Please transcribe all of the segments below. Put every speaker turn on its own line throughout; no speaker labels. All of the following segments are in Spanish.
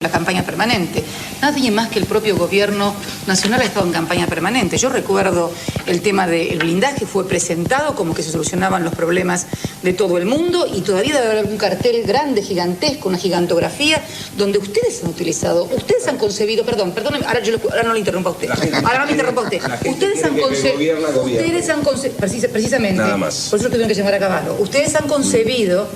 la campaña permanente. Nadie más que el propio gobierno nacional ha estado en campaña permanente. Yo recuerdo el tema del blindaje, fue presentado como que se solucionaban los problemas de todo el mundo y todavía debe haber algún cartel grande, gigantesco, una gigantografía, donde ustedes han utilizado, ustedes han concebido, perdóneme, ahora no le interrumpa a usted. Ahora no me interrumpa a usted. Ustedes han concebido, precisamente,
nada más.
Por eso tuvieron que llamar a Cavallo. Ustedes han concebido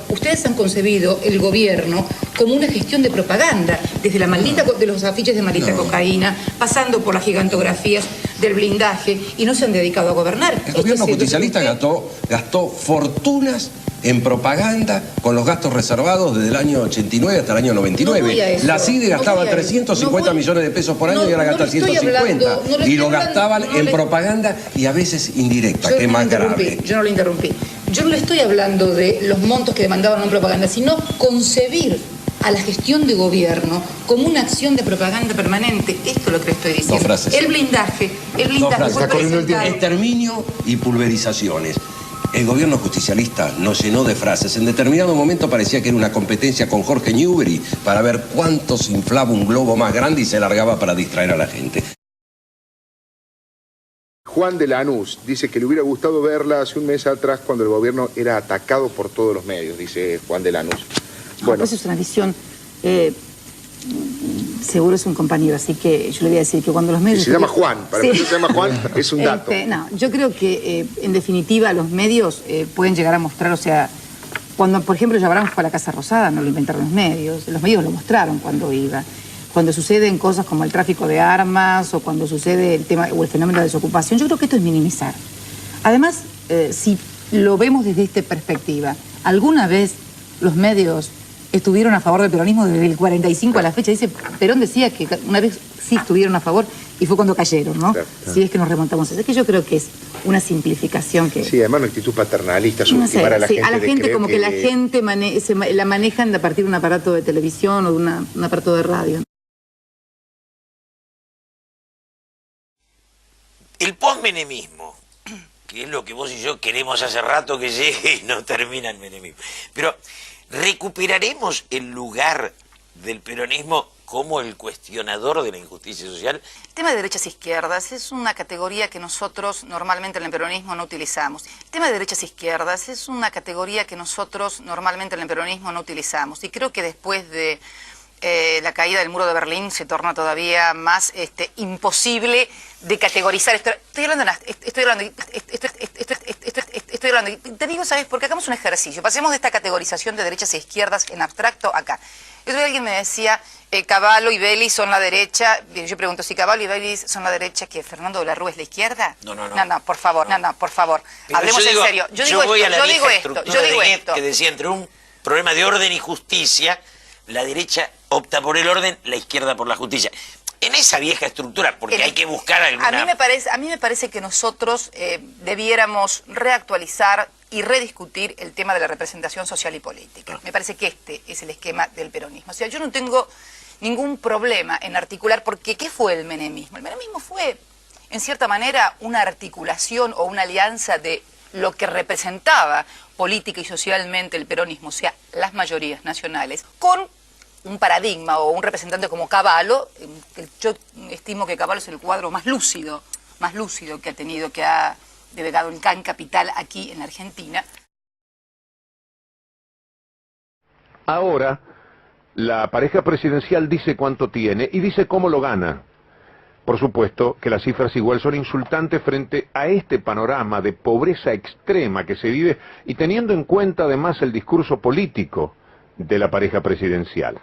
el gobierno como una gestión de propaganda, desde la maldita de los afiches de maldita cocaína, pasando por las gigantografías del blindaje, y no se han dedicado a gobernar.
El gobierno justicialista gastó fortunas en propaganda con los gastos reservados desde el año 89 hasta el año 99. La CIDE gastaba 350 millones de pesos por año y ahora gasta 150. Y lo gastaban en propaganda y a veces indirecta, que es más grave.
Yo no lo interrumpí. Yo no le estoy hablando de los montos que demandaban en propaganda, sino concebir a la gestión de gobierno como una acción de propaganda permanente. Esto es lo que le estoy diciendo.
Dos frases.
El blindaje fue presentado.
Exterminio y pulverizaciones. El gobierno justicialista nos llenó de frases. En determinado momento parecía que era una competencia con Jorge Newbery para ver cuánto se inflaba un globo más grande y se largaba para distraer a la gente.
Juan de Lanús dice que le hubiera gustado verla hace un mes atrás cuando el gobierno era atacado por todos los medios, dice Juan de Lanús.
Bueno, pues es una visión, seguro es un compañero, así que yo le voy a decir que cuando los medios...
Se llama Juan, para que se llama Juan es un dato.
No, yo creo que en definitiva los medios pueden llegar a mostrar, o sea, cuando por ejemplo Yabrán fue a la Casa Rosada, no lo inventaron los medios lo mostraron cuando iba. Cuando suceden cosas como el tráfico de armas o cuando sucede el tema o el fenómeno de desocupación, yo creo que esto es minimizar. Además, si lo vemos desde esta perspectiva, ¿alguna vez los medios estuvieron a favor del peronismo desde el 45 a la fecha? Dice, Perón decía que una vez sí estuvieron a favor y fue cuando cayeron, ¿no? Claro. Si es que nos remontamos. Es que yo creo que es una simplificación que...
Sí, además una actitud paternalista, subestimar a la gente.
A la gente como que la gente la manejan a partir de un aparato de televisión o de un aparato de radio.
El posmenemismo, que es lo que vos y yo queremos hace rato que llegue y no termina el menemismo. Pero, ¿recuperaremos el lugar del peronismo como el cuestionador de la injusticia social?
El tema de derechas e izquierdas es una categoría que nosotros normalmente en el peronismo no utilizamos. El tema de derechas e izquierdas es una categoría que nosotros normalmente en el peronismo no utilizamos. Y creo que después de la caída del muro de Berlín se torna todavía más imposible de categorizar. Estoy hablando, te digo, ¿sabes? Porque hagamos un ejercicio. Pasemos de esta categorización de derechas e izquierdas en abstracto acá. El otro día alguien me decía, Cavallo y Vélez son la derecha. Yo pregunto, si Cavallo y Vélez son la derecha, ¿que Fernando de la Rúa es la izquierda?
No,
por favor. Hablemos en serio.
Yo voy a la vieja estructura de Goethe, que decía, entre un problema de orden y justicia, la derecha opta por el orden, la izquierda por la justicia. En esa vieja estructura, porque hay que buscar alguna... A mí me parece que nosotros debiéramos reactualizar y rediscutir el tema de la representación social y política. Me parece que este es el esquema del peronismo. O sea, yo no tengo ningún problema en articular, porque ¿qué fue el menemismo? El menemismo fue, en cierta manera, una articulación o una alianza de lo que representaba política y socialmente el peronismo, o sea, las mayorías nacionales, con un paradigma o un representante como Cavallo. Yo estimo que Cavallo es el cuadro más lúcido que ha tenido, que ha delegado el CAN Capital aquí en la Argentina.
Ahora, la pareja presidencial dice cuánto tiene y dice cómo lo gana. Por supuesto que las cifras igual son insultantes frente a este panorama de pobreza extrema que se vive y teniendo en cuenta además el discurso político de la pareja presidencial.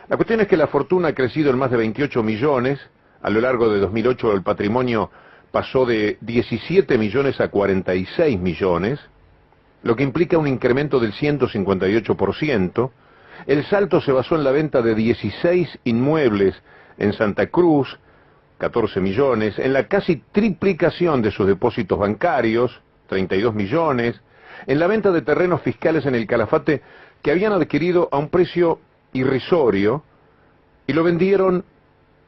La cuestión es que la fortuna ha crecido en más de 28 millones, a lo largo de 2008 el patrimonio pasó de 17 millones a 46 millones, lo que implica un incremento del 158%, el salto se basó en la venta de 16 inmuebles en Santa Cruz, 14 millones, en la casi triplicación de sus depósitos bancarios, 32 millones, en la venta de terrenos fiscales en el Calafate que habían adquirido a un precio irrisorio y lo vendieron,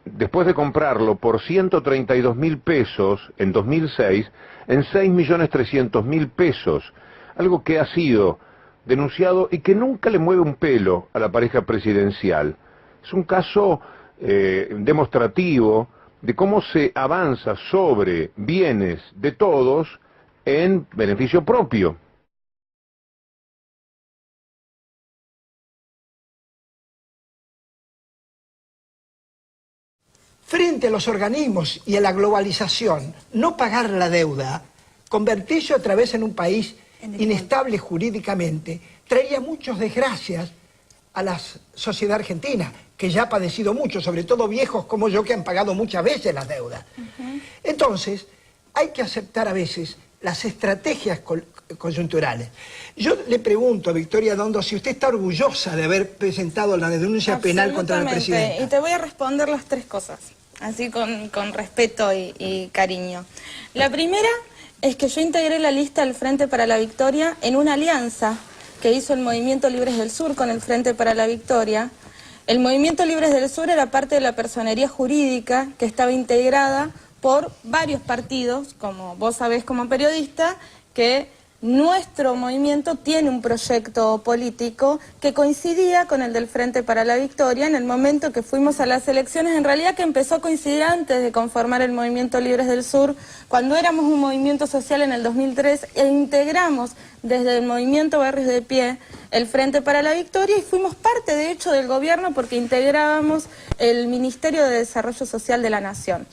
después de comprarlo, por 132.000 pesos en 2006, en 6.300.000 pesos, algo que ha sido denunciado y que nunca le mueve un pelo a la pareja presidencial. Es un caso demostrativo de cómo se avanza sobre bienes de todos en beneficio propio.
Frente a los organismos y a la globalización, no pagar la deuda, convertirse otra vez en un país inestable jurídicamente, traía muchas desgracias a la sociedad argentina, que ya ha padecido mucho, sobre todo viejos como yo que han pagado muchas veces las deudas. Entonces, hay que aceptar a veces las estrategias coyunturales. Yo le pregunto a Victoria Dondo si usted está orgullosa de haber presentado la denuncia penal contra el presidente.
Y te voy a responder las tres cosas, así con respeto y cariño. La primera es que yo integré la lista del Frente para la Victoria en una alianza que hizo el Movimiento Libres del Sur con el Frente para la Victoria. El Movimiento Libres del Sur era parte de la personería jurídica que estaba integrada por varios partidos, como vos sabés como periodista, que nuestro movimiento tiene un proyecto político que coincidía con el del Frente para la Victoria en el momento que fuimos a las elecciones, en realidad que empezó a coincidir antes de conformar el Movimiento Libres del Sur, cuando éramos un movimiento social en el 2003 e integramos desde el Movimiento Barrios de Pie el Frente para la Victoria y fuimos parte de hecho del gobierno porque integrábamos el Ministerio de Desarrollo Social de la Nación.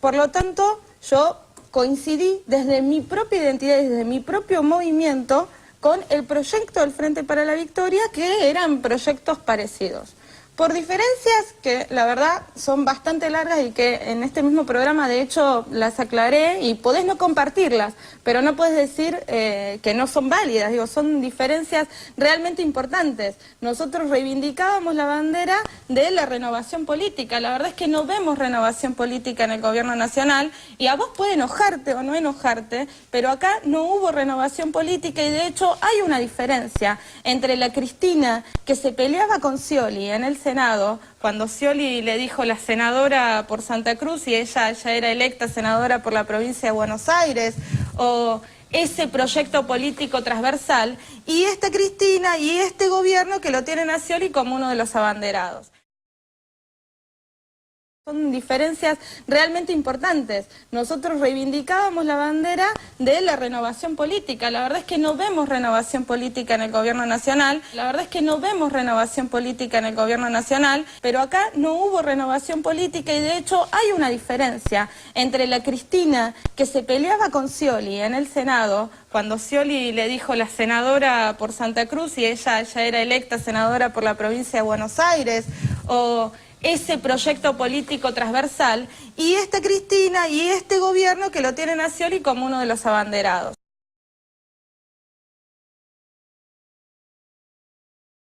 Por lo tanto, yo coincidí desde mi propia identidad y desde mi propio movimiento con el proyecto del Frente para la Victoria, que eran proyectos parecidos. Por diferencias que la verdad son bastante largas y que en este mismo programa de hecho las aclaré y podés no compartirlas, pero no podés decir que no son válidas, digo, son diferencias realmente importantes. Nosotros reivindicábamos la bandera de la renovación política, la verdad es que no vemos renovación política en el gobierno nacional y a vos puede enojarte o no enojarte, pero acá no hubo renovación política y de hecho hay una diferencia entre la Cristina que se peleaba con Scioli en el Senado, cuando Scioli le dijo la senadora por Santa Cruz y ella ya era electa senadora por la provincia de Buenos Aires, o ese proyecto político transversal, y esta Cristina y este gobierno que lo tienen a Scioli como uno de los abanderados. Son diferencias realmente importantes. Nosotros reivindicábamos la bandera de la renovación política. La verdad es que no vemos renovación política en el gobierno nacional. La verdad es que no vemos renovación política en el gobierno nacional, pero acá no hubo renovación política y de hecho hay una diferencia entre la Cristina que se peleaba con Scioli en el Senado, cuando Scioli le dijo la senadora por Santa Cruz y ella ya era electa senadora por la provincia de Buenos Aires, o ese proyecto político transversal, y esta Cristina y este gobierno que lo tienen a Scioli como uno de los abanderados.